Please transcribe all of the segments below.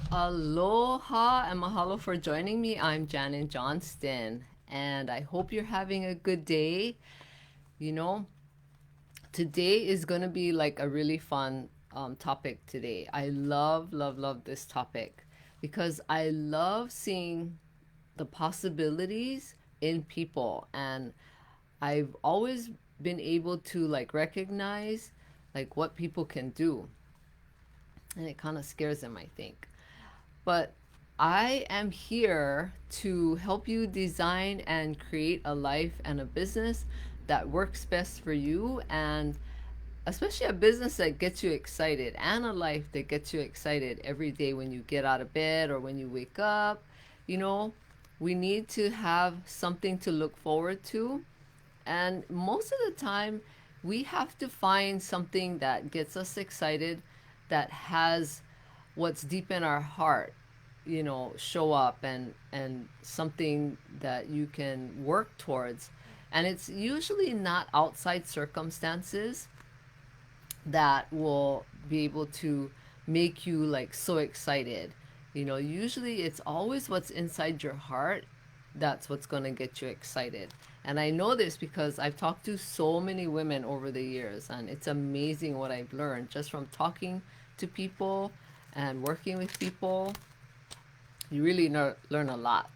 Aloha and mahalo for joining me. I'm Janet Johnston, and I hope you're having a good day. You know, today is going to be like a really fun topic today. I love this topic because I love seeing the possibilities in people, and I've always been able to like recognize like what people can do, and it kind of scares them, I think. But I am here to help you design and create a life and a business that works best for you, and especially a business that gets you excited, and a life that gets you excited every day when you get out of bed or when you wake up. You know, we need to have something to look forward to. And most of the time, we have to find something that gets us excited, that has what's deep in our heart, show up, and something that you can work towards. And it's usually not outside circumstances that will be able to make you like so excited. Usually it's always what's inside your heart that's what's going to get you excited. And I know this because I've talked to so many women over the years, and it's amazing what I've learned just from talking to people and working with people. You really learn a lot.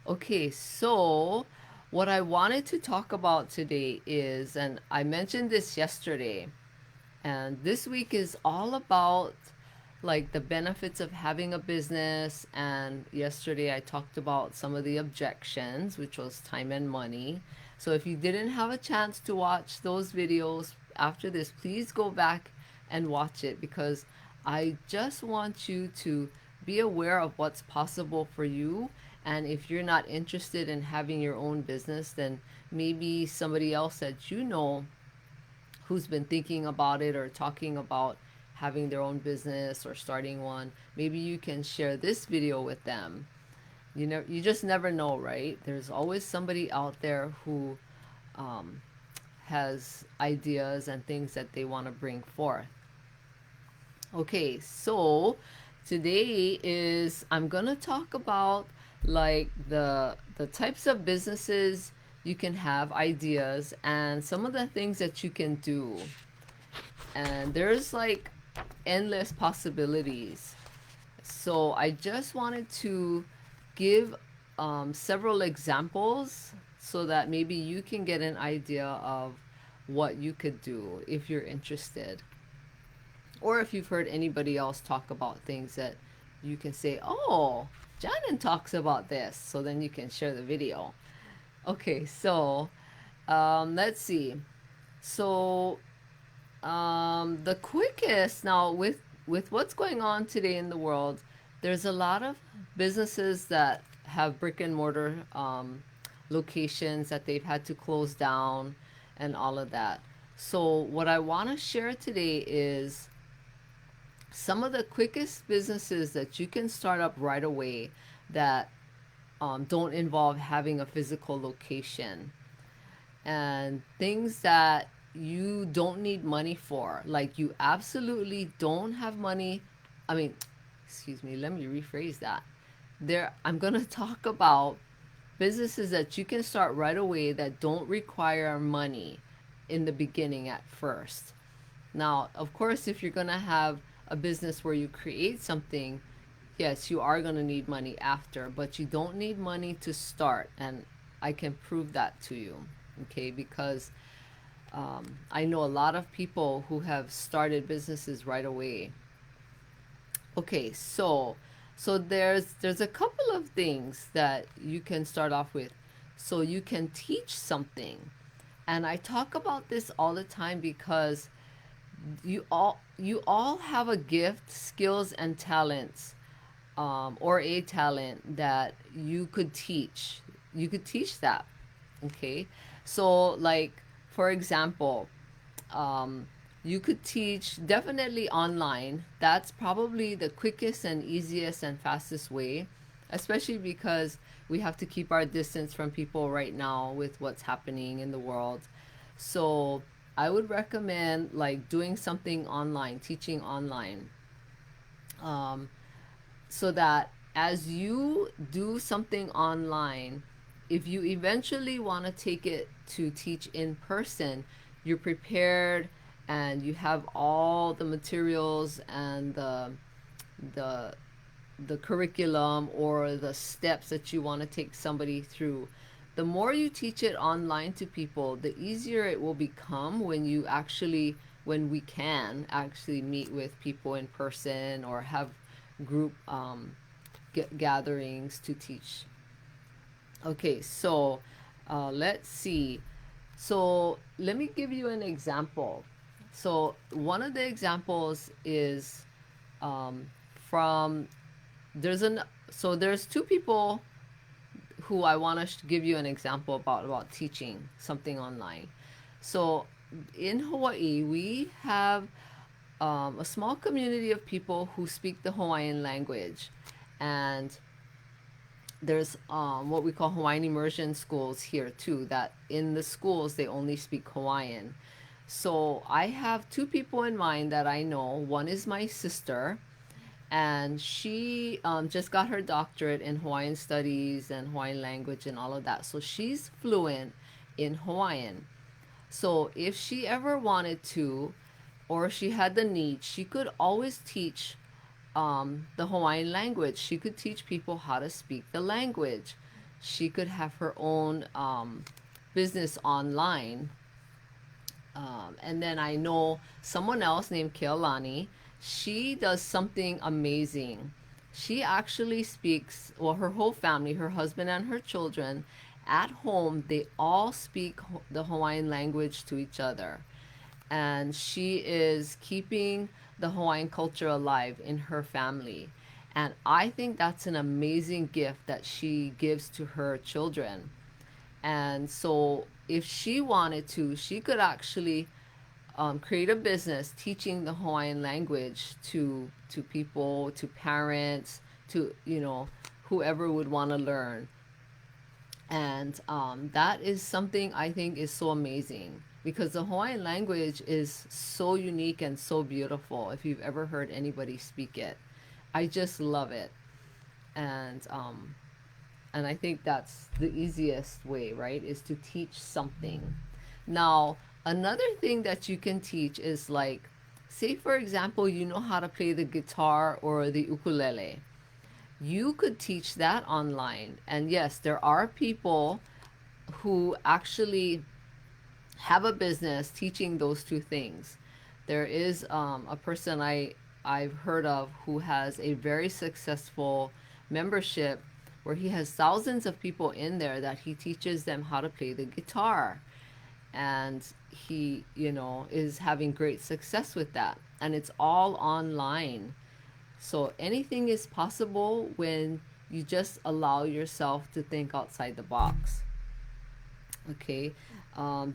Okay, so what I wanted to talk about today is, and I mentioned this yesterday, and this week is all about like the benefits of having a business. And yesterday I talked about some of the objections, which was time and money. So if you didn't have a chance to watch those videos after this, please go back and watch it, because I just want you to be aware of what's possible for you. And if you're not interested in having your own business, then maybe somebody else that you know who's been thinking about it or talking about having their own business or starting one, maybe you can share this video with them. You just never know, right? There's always somebody out there who um, has ideas and things that they want to bring forth. Okay, so today is I'm gonna talk about like the types of businesses you can have, ideas, and some of the things that you can do. And there's like endless possibilities. So I just wanted to give several examples so that maybe you can get an idea of what you could do if you're interested. Or if you've heard anybody else talk about things that you can say, oh, Janin talks about this. So then you can share the video. Okay, so let's see. So the quickest now with what's going on today in the world, there's a lot of businesses that have brick and mortar locations that they've had to close down and all of that. So what I want to share today is some of the quickest businesses that you can start up right away that don't involve having a physical location, and things that you don't need money for. Like, you absolutely don't have money. I mean, excuse me, let me rephrase that. I'm going to talk about businesses that you can start right away that don't require money in the beginning at first. Now, of course, if you're going to have a business where you create something, yes, you are going to need money after, but you don't need money to start. And I can prove that to you, okay? Because I know a lot of people who have started businesses right away. Okay, so there's a couple of things that you can start off with. So you can teach something. And I talk about this all the time because you all have a gift, skills, and talents, or a talent that you could teach. You could teach that. Okay, so like for example, um, you could teach definitely online. That's probably the quickest and easiest and fastest way, especially because we have to keep our distance from people right now with what's happening in the world. So I would recommend like doing something online, teaching online. Um, so that as you do something online, if you eventually want to take it to teach in person, you're prepared and you have all the materials and the the curriculum or the steps that you want to take somebody through. The more you teach it online to people, the easier it will become when you actually, when we can actually meet with people in person or have group gatherings to teach. Okay, so let's see. So let me give you an example. So one of the examples is um, from there's an so there's two people who I want to give you an example about teaching something online. So in Hawaii, we have a small community of people who speak the Hawaiian language, and there's what we call Hawaiian immersion schools here too. That in the schools they only speak Hawaiian. So I have two people in mind that I know. One is my sister, and she just got her doctorate in Hawaiian studies and Hawaiian language and all of that. So she's fluent in Hawaiian. So if she ever wanted to, or she had the need, she could always teach the Hawaiian language. She could teach people how to speak the language. She could have her own business online. And then I know someone else named Keolani. She does something amazing. She actually speaks, well, her whole family, her husband and her children, at home, they all speak the Hawaiian language to each other. And she is keeping the Hawaiian culture alive in her family. And I think that's an amazing gift that she gives to her children. And so, if she wanted to, she could actually create a business teaching the Hawaiian language to people, to parents, to whoever would want to learn. And that is something I think is so amazing because the Hawaiian language is so unique and so beautiful. If you've ever heard anybody speak it, I just love it. And and I think that's the easiest way, right? Is to teach something. Now, another thing that you can teach is like, say for example, you know how to play the guitar or the ukulele. You could teach that online. And yes, there are people who actually have a business teaching those two things. There is a person I've heard of who has a very successful membership where he has thousands of people in there that he teaches them how to play the guitar. And he, is having great success with that. And it's all online. So anything is possible when you just allow yourself to think outside the box. Okay,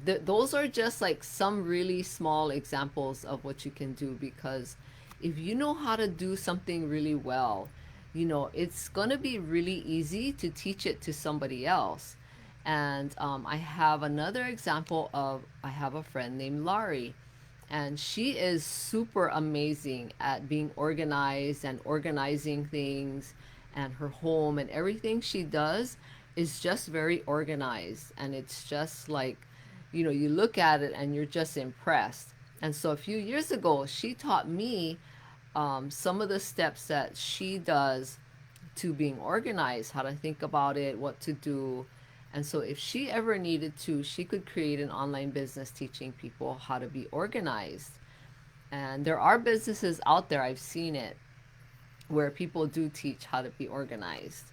those are just like some really small examples of what you can do because if you know how to do something really well, it's going to be really easy to teach it to somebody else. And I have another example of I have a friend named Laurie, and she is super amazing at being organized and organizing things and her home and everything she does is just very organized, and it's just like you look at it and you're just impressed. And so a few years ago she taught me some of the steps that she does to being organized, how to think about it, what to do. And so if she ever needed to, she could create an online business teaching people how to be organized. And there are businesses out there, I've seen it, where people do teach how to be organized.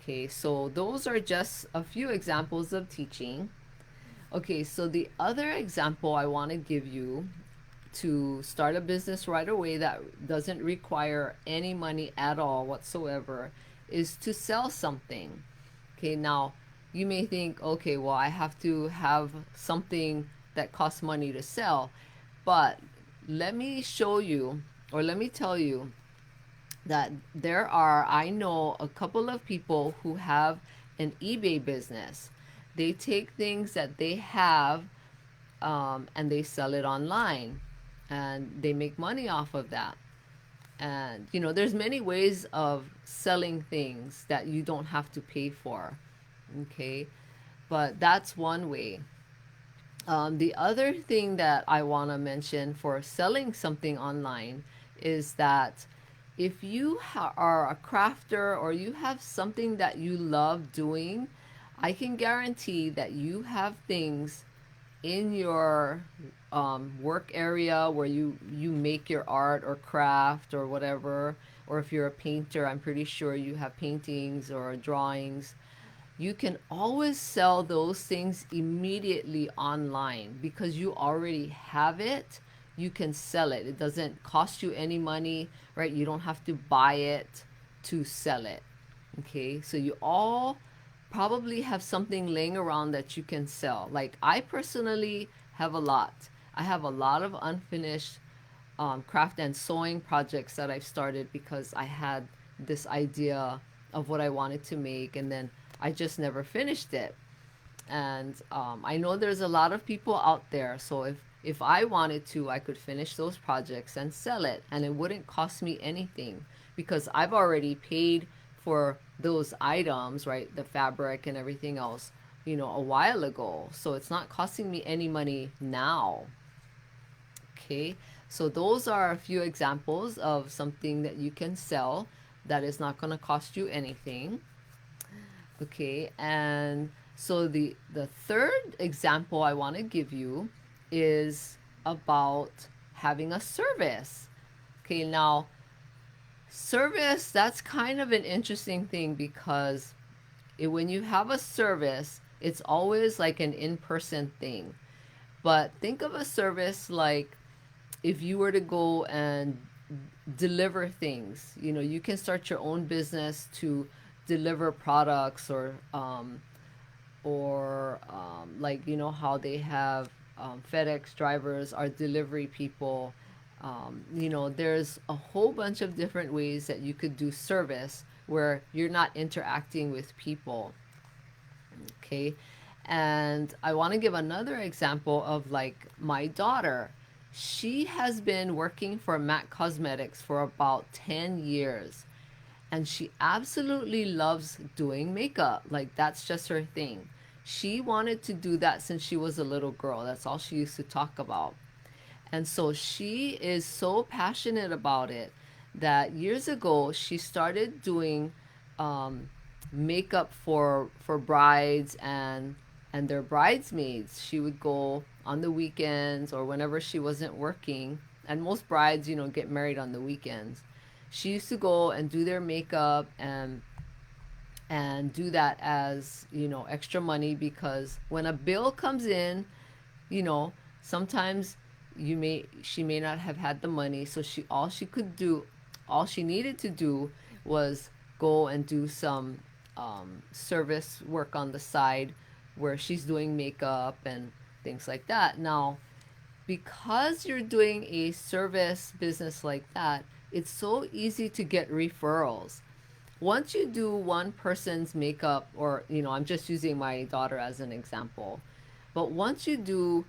Okay, so those are just a few examples of teaching. Okay, so the other example I want to give you to start a business right away that doesn't require any money at all whatsoever is to sell something. Okay, now you may think, okay, well, I have to have something that costs money to sell. But let me show you, or let me tell you, that I know a couple of people who have an eBay business. They take things that they have and they sell it online and they make money off of that. And there's many ways of selling things that you don't have to pay for. Okay, but that's one way. The other thing that I want to mention for selling something online is that if you are a crafter or you have something that you love doing, I can guarantee that you have things in your work area where you make your art or craft or whatever. Or if you're a painter, I'm pretty sure you have paintings or drawings. You can always sell those things immediately online because you already have it. You can sell it. It doesn't cost you any money, right? You don't have to buy it to sell it. Okay, so you all probably have something laying around that you can sell. Like I personally have a lot. I have a lot of unfinished craft and sewing projects that I've started because I had this idea of what I wanted to make, and then I just never finished it. And I know there's a lot of people out there, so if I wanted to, I could finish those projects and sell it, and it wouldn't cost me anything because I've already paid for those items, right? The fabric and everything else, a while ago. So it's not costing me any money now. Okay, so those are a few examples of something that you can sell that is not going to cost you anything. Okay, and so the third example I want to give you is about having a service. Okay, now service, that's kind of an interesting thing because when you have a service, it's always like an in-person thing. But think of a service like if you were to go and deliver things. You can start your own business to deliver products, or like how they have FedEx drivers are delivery people. There's a whole bunch of different ways that you could do service where you're not interacting with people. Okay, and I want to give another example of like my daughter. She has been working for MAC Cosmetics for about 10 years, and she absolutely loves doing makeup. Like, that's just her thing. She wanted to do that since she was a little girl. That's all she used to talk about. And so she is so passionate about it that years ago she started doing um, makeup for brides and their bridesmaids. She would go on the weekends or whenever she wasn't working. And most brides, get married on the weekends. She used to go and do their makeup and do that as extra money, because when a bill comes in, you know sometimes she may not have had the money, so all she needed to do was go and do some service work on the side where she's doing makeup and things like that. Now, because you're doing a service business like that, it's so easy to get referrals. Once you do one person's makeup, or I'm just using my daughter as an example, but once you do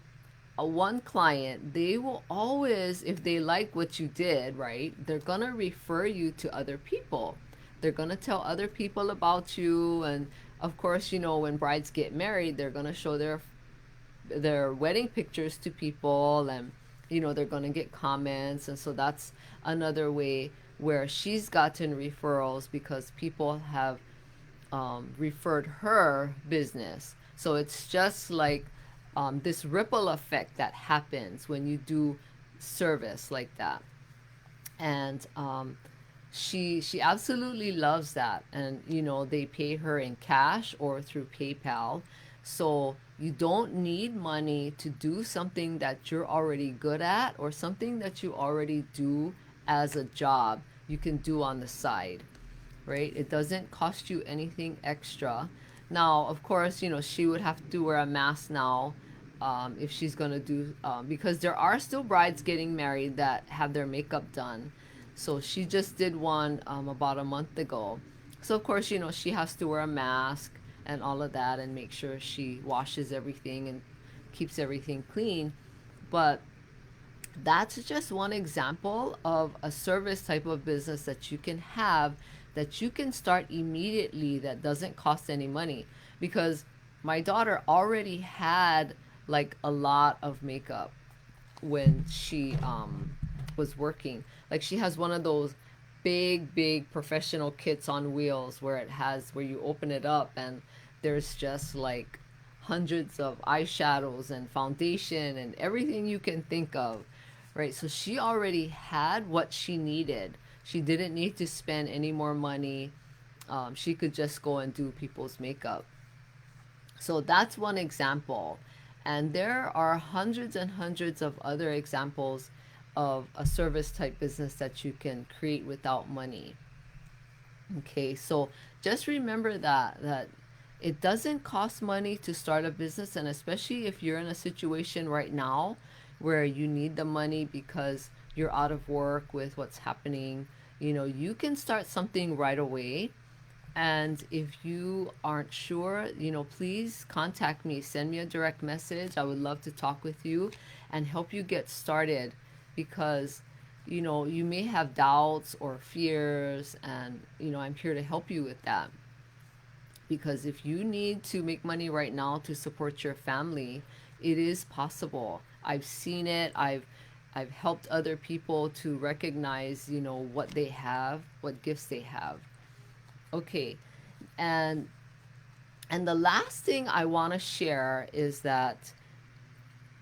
a one client, they will always, if they like what you did, right, they're gonna refer you to other people. They're gonna tell other people about you. And of course, when brides get married, they're gonna show their wedding pictures to people, and they're going to get comments. And so that's another way where she's gotten referrals, because people have referred her business. So it's just like this ripple effect that happens when you do service like that. And she absolutely loves that. And they pay her in cash or through PayPal. So you don't need money to do something that you're already good at, or something that you already do as a job you can do on the side, right? It doesn't cost you anything extra. Now, of course, she would have to wear a mask now, if she's going to do, because there are still brides getting married that have their makeup done. So she just did one about a month ago. So, of course, she has to wear a mask and all of that, and make sure she washes everything and keeps everything clean. But That's just one example of a service type of business that you can have, that you can start immediately, that doesn't cost any money. Because my daughter already had like a lot of makeup when she was working. Like she has one of those big professional kits on wheels where it has, where you open it up and there's just like hundreds of eyeshadows and foundation and everything you can think of, right? So she already had what she needed. She didn't need to spend any more money. She could just go and do people's makeup. So that's one example. And there are hundreds and hundreds of other examples of a service type business that you can create without money. Okay, so just remember that it doesn't cost money to start a business, and especially if you're in a situation right now where you need the money because you're out of work with what's happening, you can start something right away. And if you aren't sure, please contact me. Send me a direct message. I would love to talk with you and help you get started, because, you may have doubts or fears, and, I'm here to help you with that. Because if you need to make money right now to support your family, it is possible. I've seen it. I've helped other people to recognize, what they have, what gifts they have. Okay. And the last thing I want to share is that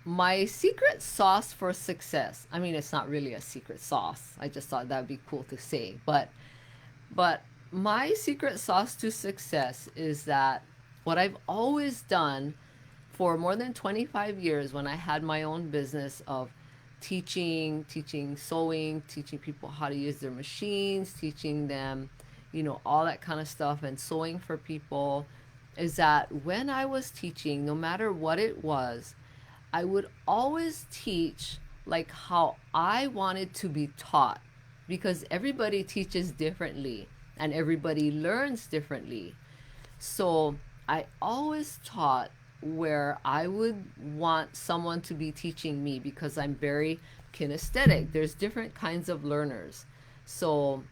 my secret sauce for success. I mean, it's not really a secret sauce. I just thought that'd be cool to say, but my secret sauce to success is that what I've always done for more than 25 years, when I had my own business of teaching sewing, teaching people how to use their machines, teaching them, all that kind of stuff, and sewing for people, is that when I was teaching, no matter what it was, I would always teach like how I wanted to be taught, because everybody teaches differently and everybody learns differently. So I always taught where I would want someone to be teaching me, because I'm very kinesthetic. There's different kinds of learners. So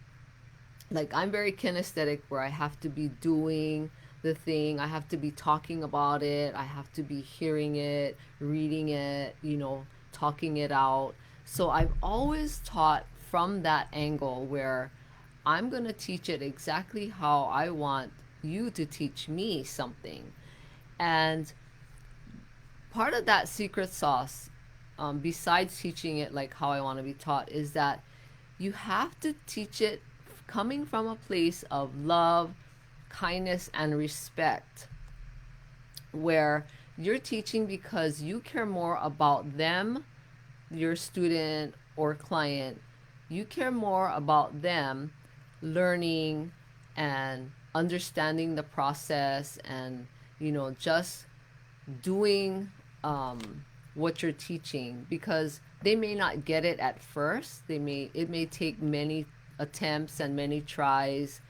like I'm very kinesthetic, where I have to be doing the thing, I have to be talking about it, I have to be hearing it, reading it, talking it out. So I've always taught from that angle, where I'm going to teach it exactly how I want you to teach me something. And part of that secret sauce, besides teaching it like how I want to be taught, is that you have to teach it coming from a place of love, kindness, and respect, where you're teaching because you care more about them, your student or client. You care more about them learning and understanding the process, and just doing what you're teaching, because they may not get it at first. It may take many attempts and many tries,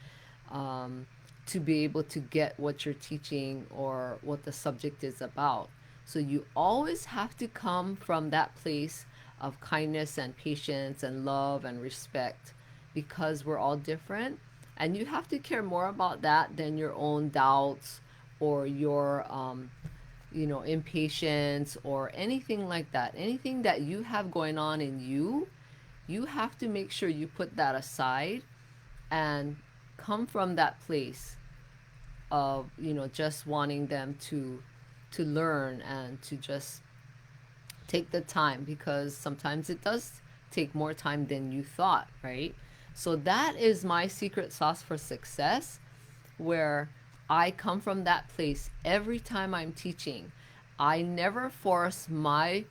to be able to get what you're teaching or what the subject is about. So you always have to come from that place of kindness and patience and love and respect, because we're all different, and you have to care more about that than your own doubts or your impatience or anything like that. Anything that you have going on in you, you have to make sure you put that aside and come from that place of just wanting them to learn and to just take the time, because sometimes it does take more time than you thought, right? So that is my secret sauce for success, where I come from that place every time I'm teaching. I never force my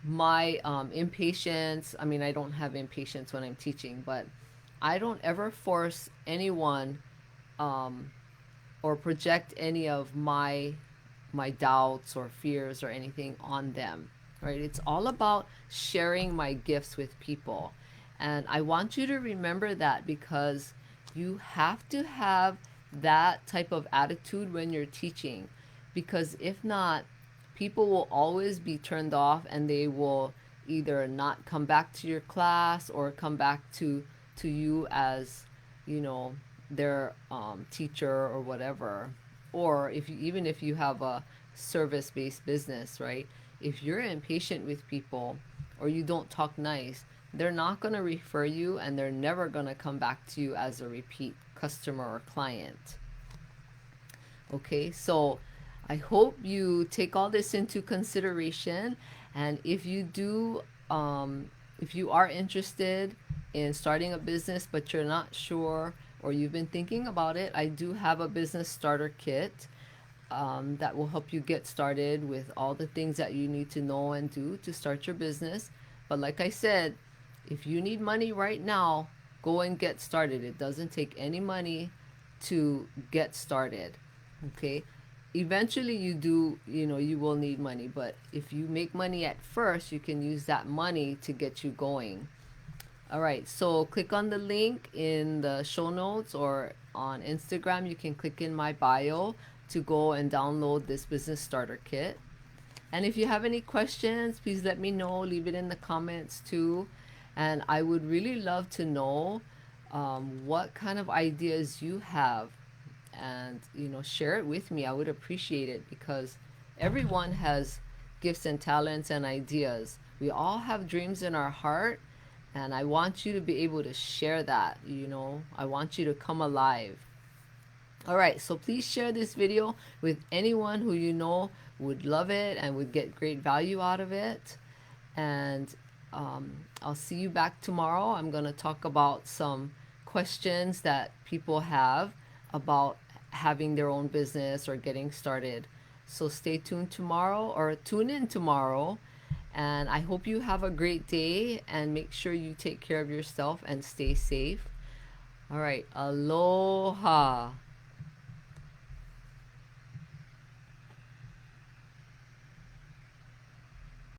impatience. I mean, I don't have impatience when I'm teaching, but I don't ever force anyone, or project any of my doubts or fears or anything on them, right? It's all about sharing my gifts with people. And I want you to remember that, because you have to have that type of attitude when you're teaching, because if not, people will always be turned off, and they will either not come back to your class or come back to you as, you know, their teacher or whatever. Or if you, even if you have a service-based business, right? If you're impatient with people or you don't talk nice, they're not going to refer you and they're never going to come back to you as a repeat customer or client. Okay, so I hope you take all this into consideration. And if you do, if you are interested in starting a business but you're not sure or you've been thinking about it, I do have a business starter kit that will help you get started with all the things that you need to know and do to start your business. But like I said, if you need money right now, go and get started. It doesn't take any money to get started. Okay, eventually you do, you know, you will need money, but if you make money at first, you can use that money to get you going. All right, so click on the link in the show notes or on Instagram. You can click in my bio to go and download this business starter kit. And if you have any questions, please let me know. Leave it in the comments too. And I would really love to know what kind of ideas you have, and you know, share it with me. I would appreciate it because everyone has gifts and talents and ideas. We all have dreams in our heart, and I want you to be able to share that. You know, I want you to come alive. All right, so please share this video with anyone who you know would love it and would get great value out of it. And I'll see you back tomorrow. I'm going to talk about some questions that people have about having their own business or getting started. So stay tuned tomorrow, or tune in tomorrow. And I hope you have a great day and make sure you take care of yourself and stay safe. All right, aloha.